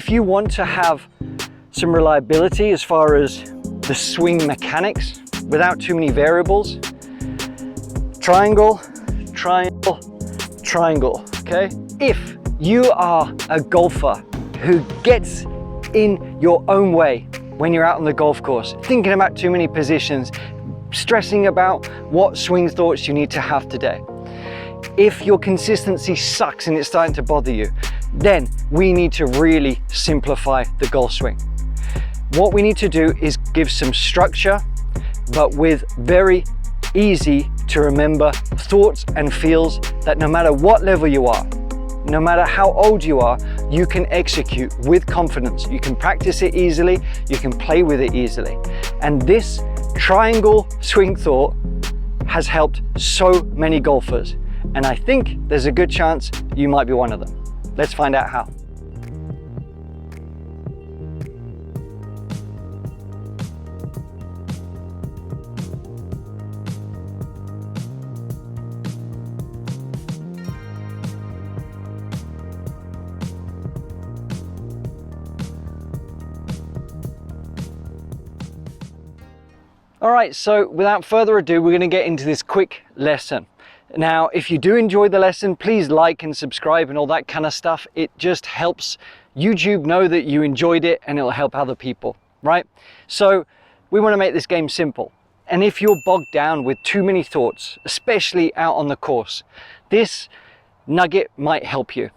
If you want to have some reliability as far as the swing mechanics without too many variables, triangle, triangle, triangle, okay? If you are a golfer who gets in your own way when you're out on the golf course, thinking about too many positions, stressing about what swing thoughts you need to have today, if your consistency sucks and it's starting to bother you, then we need to really simplify the golf swing. What we need to do is give some structure, but with very easy to remember thoughts and feels that no matter what level you are, no matter how old you are, you can execute with confidence. You can practice it easily, you can play with it easily. And this triangle swing thought has helped so many golfers. And I think there's a good chance you might be one of them. Let's find out how. All right, so without further ado, we're going to get into this quick lesson. Now, if you do enjoy the lesson, please like and subscribe and all that kind of stuff. It just helps YouTube know that you enjoyed it and it'll help other people, right? So we want to make this game simple. And if you're bogged down with too many thoughts, especially out on the course, this nugget might help you.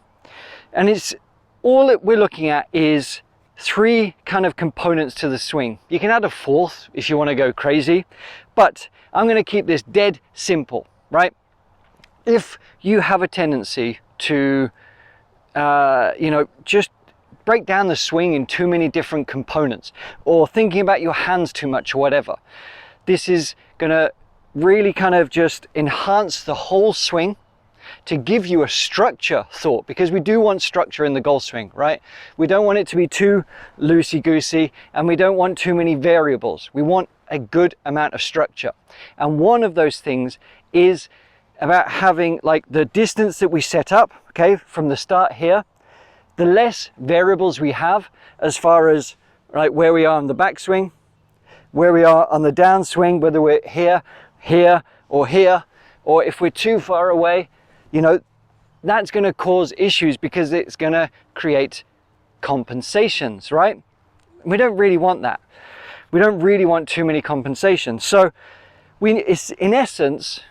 And it's all that we're looking at is three kind of components to the swing. You can add a fourth if you want to go crazy, but I'm going to keep this dead simple, right? If you have a tendency to, just break down the swing in too many different components, or thinking about your hands too much or whatever, this is going to really kind of just enhance the whole swing to give you a structure thought, because we do want structure in the golf swing, right? We don't want it to be too loosey-goosey, and we don't want too many variables. We want a good amount of structure. And one of those things is about having like the distance that we set up, okay, from the start here. The less variables we have as far as right where we are on the backswing, where we are on the downswing, whether we're here, here, or here, or if we're too far away, you know, that's going to cause issues because it's going to create compensations, right? We don't really want that. We don't really want too many compensations. So we, in essence,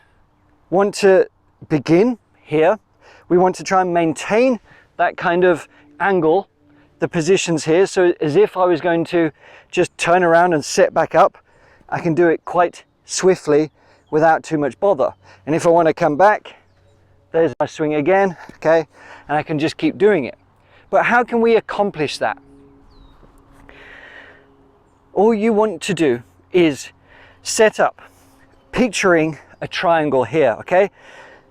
want to begin here. We want to try and maintain that kind of angle, the positions here. So as if I was going to just turn around and set back up, I can do it quite swiftly without too much bother. And if I want to come back, there's my swing again, okay? And I can just keep doing it. But how can we accomplish that? All you want to do is set up, picturing a triangle here, okay?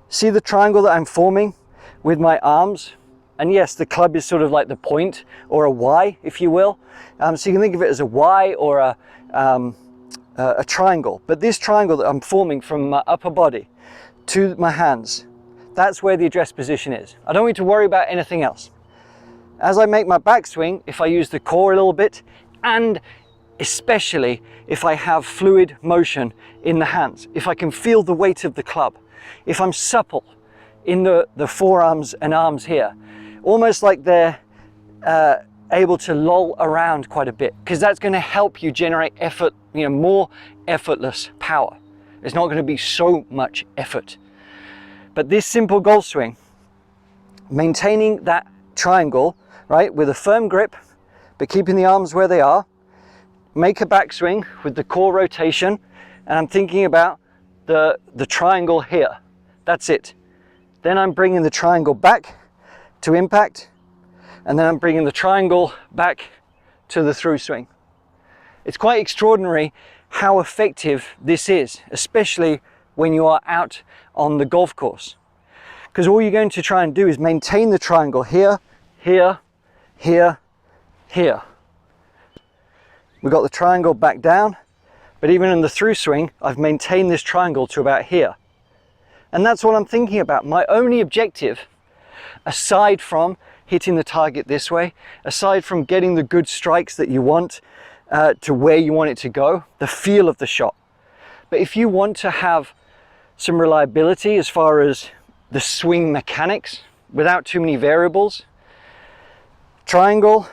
See the triangle that I'm forming with my arms? And yes, the club is sort of like the point, or a Y, if you will. So you can think of it as a Y or a triangle. But this triangle that I'm forming from my upper body to my hands, that's where the address position is. I don't need to worry about anything else. As I make my backswing, if I use the core a little bit, and especially if I have fluid motion in the hands, if I can feel the weight of the club, if I'm supple in the forearms and arms here, almost like they're able to loll around quite a bit, because that's going to help you generate effort, more effortless power. It's not going to be so much effort. But this simple golf swing, maintaining that triangle, right, with a firm grip, but keeping the arms where they are, make a backswing with the core rotation, and I'm thinking about the triangle here. That's it. Then I'm bringing the triangle back to impact, and then I'm bringing the triangle back to the through swing. It's quite extraordinary how effective this is, especially when you are out on the golf course. Because all you're going to try and do is maintain the triangle here, here, here, here. We've got the triangle back down, but even in the through swing, I've maintained this triangle to about here. And that's what I'm thinking about. My only objective, aside from hitting the target this way, aside from getting the good strikes that you want to where you want it to go, the feel of the shot. But if you want to have some reliability as far as the swing mechanics without too many variables, triangle,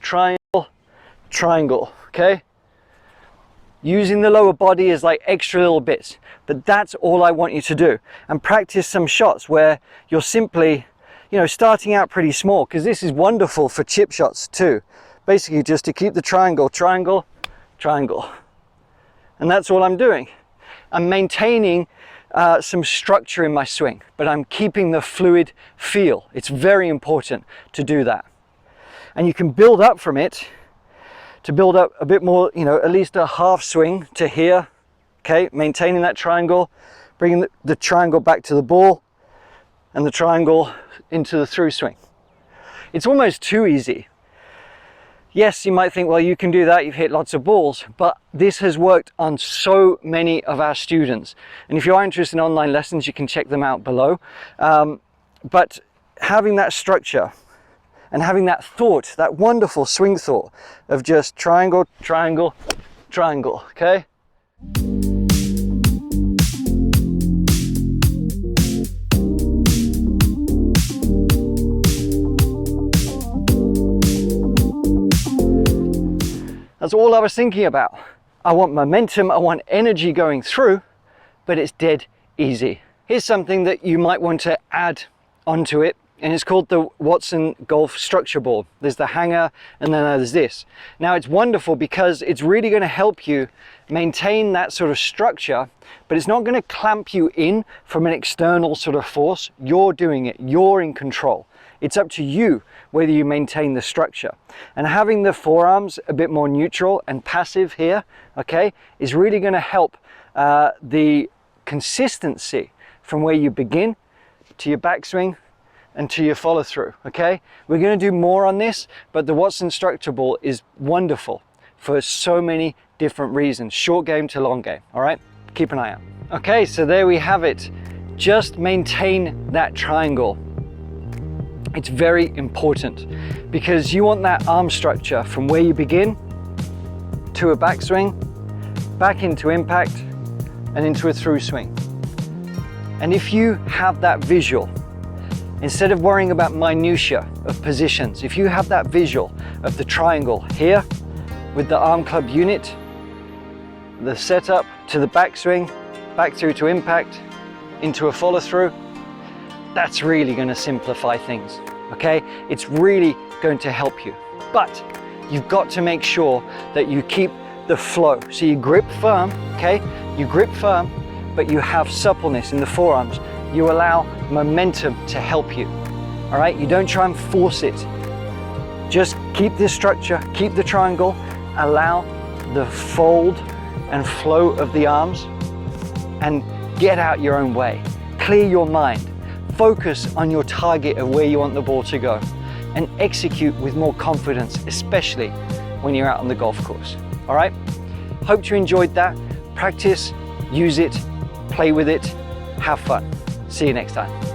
triangle, triangle, okay? Using the lower body as like extra little bits, but that's all I want you to do. And practice some shots where you're simply, you know, starting out pretty small, because this is wonderful for chip shots too. Basically just to keep the triangle, triangle, triangle. And that's all I'm doing. I'm maintaining some structure in my swing, but I'm keeping the fluid feel. It's very important to do that. And you can build up from it to build up a bit more, you know, at least a half swing to here, okay? Maintaining that triangle, bringing the triangle back to the ball and the triangle into the through swing. It's almost too easy. Yes, you might think, well, you can do that, you've hit lots of balls, but this has worked on so many of our students. And if you are interested in online lessons, you can check them out below. But having that structure and having that thought, that wonderful swing thought of just triangle, triangle, triangle, okay? That's all I was thinking about. I want momentum, I want energy going through, but it's dead easy. Here's something that you might want to add onto it, and it's called the Watson Golf Structure Ball. There's the hanger, and then there's this. Now it's wonderful because it's really going to help you maintain that sort of structure, but it's not going to clamp you in from an external sort of force. You're doing it, you're in control. It's up to you whether you maintain the structure. And having the forearms a bit more neutral and passive here, okay, is really going to help the consistency from where you begin to your backswing and to your follow through, okay? We're going to do more on this, but the Watson Structure Ball is wonderful for so many different reasons, short game to long game, all right? Keep an eye out. Okay, so there we have it. Just maintain that triangle. It's very important because you want that arm structure from where you begin to a backswing, back into impact, and into a through swing. And if you have that visual, instead of worrying about minutia of positions, if you have that visual of the triangle here with the arm club unit, the setup to the backswing, back through to impact, into a follow through, that's really going to simplify things, okay? It's really going to help you. But you've got to make sure that you keep the flow. So you grip firm, okay? You grip firm, but you have suppleness in the forearms. You allow momentum to help you, all right? You don't try and force it. Just keep this structure, keep the triangle, allow the fold and flow of the arms, and get out your own way. Clear your mind. Focus on your target of where you want the ball to go and execute with more confidence, especially when you're out on the golf course. All right? Hope you enjoyed that. Practice, use it, play with it, have fun. See you next time.